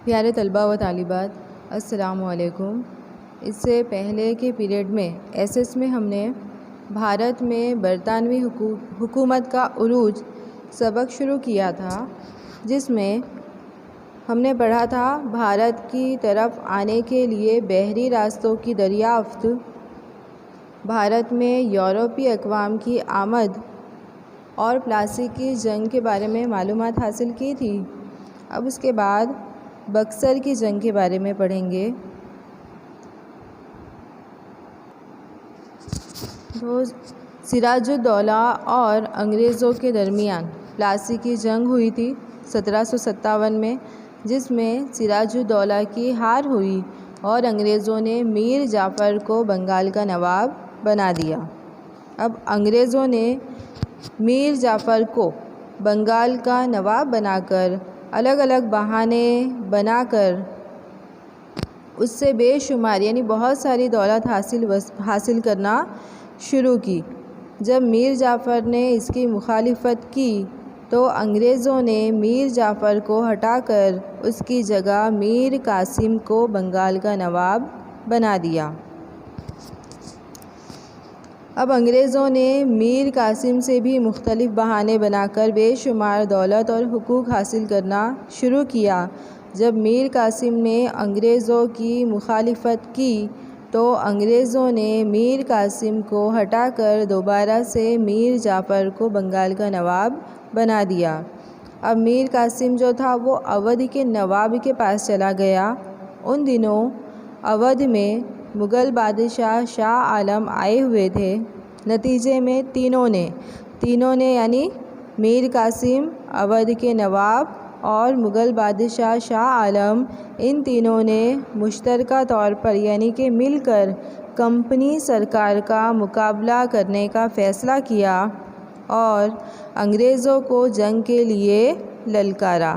प्यारे तलबा व तालिबात, अस्सलामु अलैकुम। इससे पहले के पीरियड में एसएस में हमने भारत में बरतानवी हुकूमत का उरूज सबक शुरू किया था, जिसमें हमने पढ़ा था भारत की तरफ आने के लिए बहरी रास्तों की दरियाफ्त, भारत में यूरोपीय अक़वाम की आमद और प्लासी की जंग के बारे में मालूमात हासिल की थी। अब उसके बाद बक्सर की जंग के बारे में पढ़ेंगे। तो सिराजुद्दौला और अंग्रेज़ों के दरमियान प्लासी की जंग हुई थी 1757 में, जिसमें सिराजुद्दौला की हार हुई और अंग्रेज़ों ने मीर जाफ़र को बंगाल का नवाब बना दिया। अब अंग्रेज़ों ने मीर जाफ़र को बंगाल का नवाब बनाकर अलग अलग बहाने बनाकर उससे बेशुमार यानी बहुत सारी दौलत हासिल करना शुरू की। जब मीर जाफ़र ने इसकी मुखालिफत की तो अंग्रेज़ों ने मीर जाफ़र को हटाकर उसकी जगह मीर कासिम को बंगाल का नवाब बना दिया। अब अंग्रेज़ों ने मीर कासिम से भी मुख्तलिफ़ बहाने बनाकर बेशुमार दौलत और हुकूक हासिल करना शुरू किया। जब मीर कासिम ने अंग्रेज़ों की मुखालिफत की तो अंग्रेज़ों ने मीर कासिम को हटाकर दोबारा से मीर जाफ़र को बंगाल का नवाब बना दिया। अब मीर कासिम जो था वो अवध के नवाब के पास चला गया। उन दिनों अवध में मुग़ल बादशाह शाह आलम आए हुए थे। नतीजे में तीनों ने यानी मीर कासिम, अवध के नवाब और मुग़ल बादशाह शाह आलम, इन तीनों ने मुश्तरका तौर पर यानी कि मिलकर कंपनी सरकार का मुकाबला करने का फ़ैसला किया और अंग्रेज़ों को जंग के लिए ललकारा।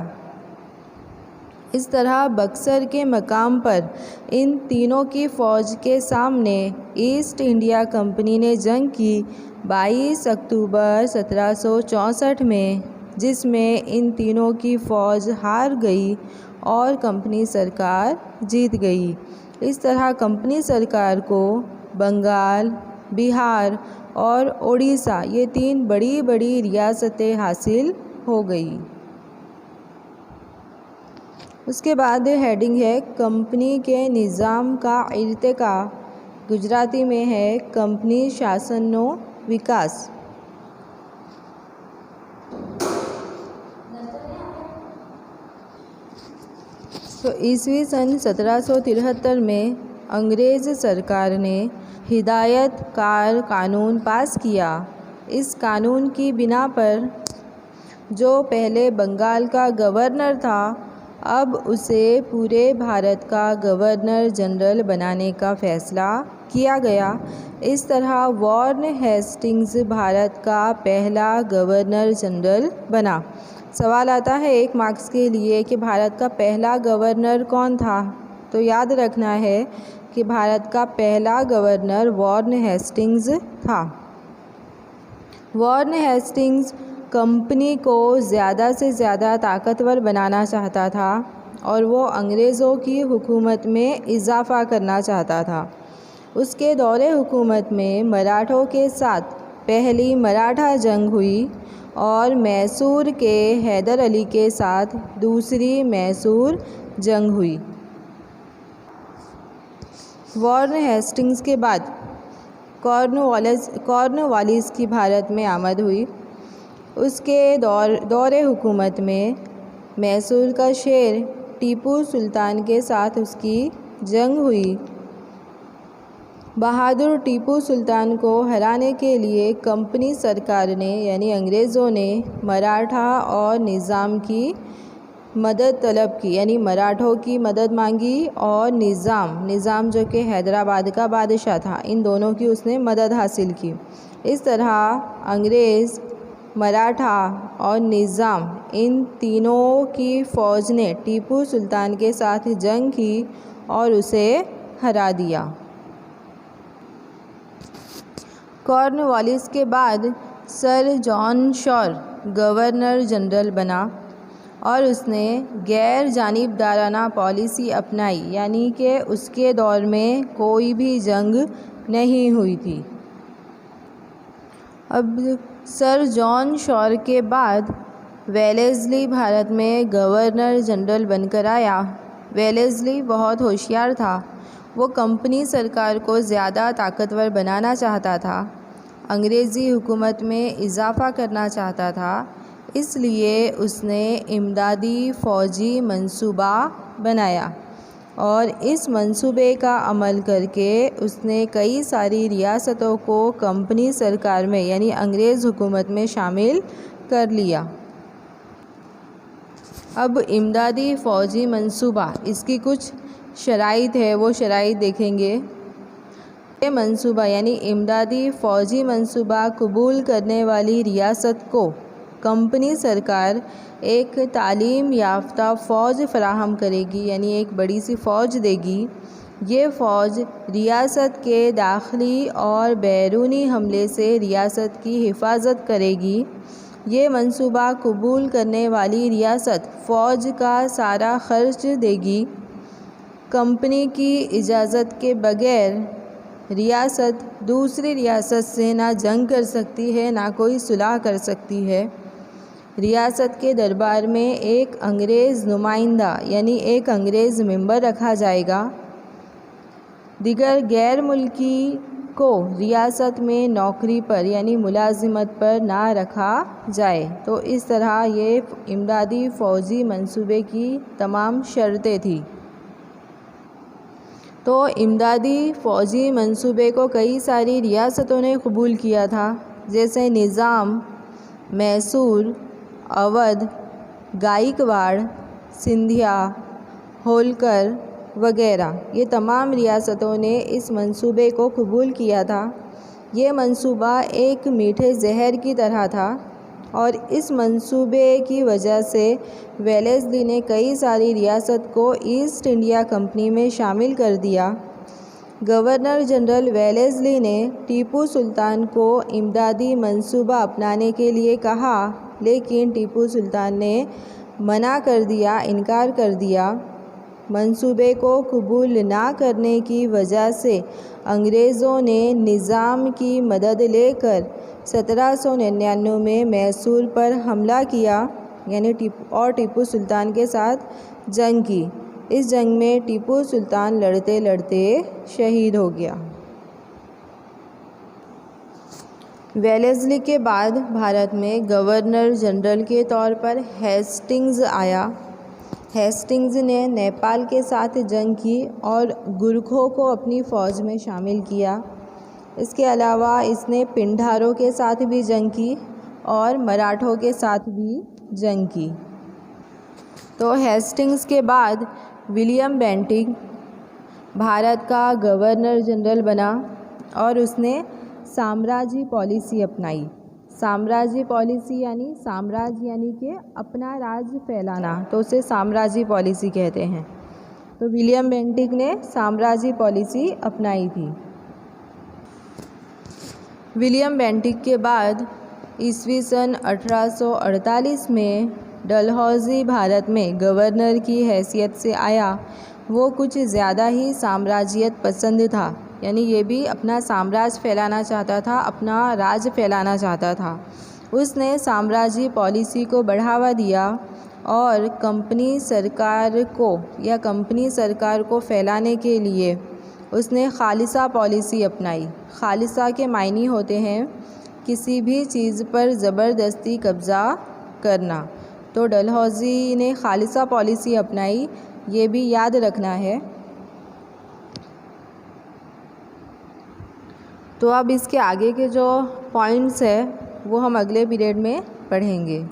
इस तरह बक्सर के मकाम पर इन तीनों की फ़ौज के सामने ईस्ट इंडिया कंपनी ने जंग की 22 अक्टूबर 1764 में, जिसमें इन तीनों की फ़ौज हार गई और कंपनी सरकार जीत गई। इस तरह कंपनी सरकार को बंगाल, बिहार और उड़ीसा ये 3 बड़ी बड़ी रियासतें हासिल हो गई। उसके बाद हेडिंग है कंपनी के निज़ाम का इर्तिका। गुजराती में है कंपनी शासननो विकास। तो ईस्वी सन 1773 में अंग्रेज़ सरकार ने हिदायतकार कानून पास किया। इस कानून की बिना पर जो पहले बंगाल का गवर्नर था, अब उसे पूरे भारत का गवर्नर जनरल बनाने का फ़ैसला किया गया। इस तरह वॉरेन हेस्टिंग्स भारत का पहला गवर्नर जनरल बना। सवाल आता है 1 मार्क्स के लिए कि भारत का पहला गवर्नर कौन था। तो याद रखना है कि भारत का पहला गवर्नर वॉरेन हेस्टिंग्स था। वॉरेन हेस्टिंग्स कंपनी को ज़्यादा से ज़्यादा ताकतवर बनाना चाहता था और वो अंग्रेज़ों की हुकूमत में इजाफ़ा करना चाहता था। उसके दौरे हुकूमत में मराठों के साथ पहली मराठा जंग हुई और मैसूर के हैदर अली के साथ दूसरी मैसूर जंग हुई। वॉरेन हेस्टिंग्स के बाद कॉर्नवालिस की भारत में आमद हुई। उसके दौरे हुकूमत में मैसूर का शेर टीपू सुल्तान के साथ उसकी जंग हुई। बहादुर टीपू सुल्तान को हराने के लिए कंपनी सरकार ने यानी अंग्रेज़ों ने मराठा और निज़ाम की मदद तलब की, यानी मराठों की मदद मांगी और निज़ाम जो कि हैदराबाद का बादशाह था, इन दोनों की उसने मदद हासिल की। इस तरह अंग्रेज़, मराठा और निज़ाम इन तीनों की फ़ौज ने टीपू सुल्तान के साथ जंग की और उसे हरा दिया। कॉर्नवालिस के बाद sir John sure governor general बना। और उसने गैर जानिबदाराना पॉलिसी अपनाई, यानी कि उसके दौर में कोई भी जंग नहीं हुई थी। अब सर जॉन शॉर के बाद वेलेस्ली भारत में गवर्नर जनरल बनकर आया। वेलेस्ली बहुत होशियार था। वो कंपनी सरकार को ज़्यादा ताकतवर बनाना चाहता था, अंग्रेज़ी हुकूमत में इजाफ़ा करना चाहता था, इसलिए उसने इमदादी फ़ौजी मंसूबा बनाया और इस मंसूबे का अमल करके उसने कई सारी रियासतों को कंपनी सरकार में यानी अंग्रेज़ हुकूमत में शामिल कर लिया। अब इमदादी फ़ौजी मंसूबा, इसकी कुछ शराइत है, वो शराइत देखेंगे। ये मंसूबा यानी इमदादी फ़ौजी मंसूबा कबूल करने वाली रियासत को कंपनी सरकार एक तालीम याफ्ता फ़ौज फराहम करेगी, यानी एक बड़ी सी फ़ौज देगी। ये फ़ौज रियासत के दाखिली और बैरूनी हमले से रियासत की हिफाजत करेगी। ये मंसूबा कबूल करने वाली रियासत फ़ौज का सारा खर्च देगी। कंपनी की इजाज़त के बग़ैर रियासत दूसरी रियासत से ना जंग कर सकती है, ना कोई सुलह कर सकती है। रियासत के दरबार में एक अंग्रेज़ नुमाइंदा यानी एक अंग्रेज़ मेंबर रखा जाएगा। दिगर गैर मुल्की को रियासत में नौकरी पर यानी मुलाजिमत पर ना रखा जाए। तो इस तरह ये इमदादी फ़ौजी मंसूबे की तमाम शर्तें थी। तो इमदादी फ़ौजी मंसूबे को कई सारी रियासतों ने कबूल किया था, जैसे निज़ाम, मैसूर, अवध, गायकवाड़, सिंधिया, होलकर वगैरह। ये तमाम रियासतों ने इस मंसूबे को कबूल किया था। ये मंसूबा एक मीठे जहर की तरह था और इस मंसूबे की वजह से वेलेस्ली ने कई सारी रियासत को ईस्ट इंडिया कंपनी में शामिल कर दिया। गवर्नर जनरल वेलेस्ली ने टीपू सुल्तान को इमदादी मंसूबा अपनाने के लिए कहा, लेकिन टीपू सुल्तान ने मना कर दिया, इनकार कर दिया। मंसूबे को कबूल ना करने की वजह से अंग्रेज़ों ने निज़ाम की मदद लेकर 1799 में मैसूर पर हमला किया, यानी टीपू सुल्तान के साथ जंग की। इस जंग में टीपू सुल्तान लड़ते लड़ते शहीद हो गया। वेलेस्ली के बाद भारत में गवर्नर जनरल के तौर पर हेस्टिंग्स आया। हेस्टिंग्स ने नेपाल के साथ जंग की और गुरखों को अपनी फ़ौज में शामिल किया। इसके अलावा इसने पिंडारों के साथ भी जंग की और मराठों के साथ भी जंग की। तो हेस्टिंग्स के बाद विलियम बेंटिक भारत का गवर्नर जनरल बना और उसने साम्राज्य पॉलिसी अपनाई। साम्राज्य पॉलिसी यानी साम्राज्य यानी कि अपना राज फैलाना, तो उसे साम्राज्य पॉलिसी कहते हैं। तो विलियम बेंटिक ने साम्राज्य पॉलिसी अपनाई थी। विलियम बेंटिक के बाद ईस्वी सन 1848 में डलहौज़ी भारत में गवर्नर की हैसियत से आया। वो कुछ ज़्यादा ही साम्राज्यत पसंद था, यानी ये भी अपना साम्राज्य फैलाना चाहता था, अपना राज फैलाना चाहता था। उसने साम्राज्य पॉलिसी को बढ़ावा दिया और कंपनी सरकार को फैलाने के लिए उसने खालिसा पॉलिसी अपनाई। खालिसा के मायने होते हैं किसी भी चीज़ पर ज़बरदस्ती कब्ज़ा करना। तो डलहौज़ी ने खालिसा पॉलिसी अपनाई, ये भी याद रखना है। तो अब इसके आगे के जो पॉइंट्स है वो हम अगले पीरियड में पढ़ेंगे।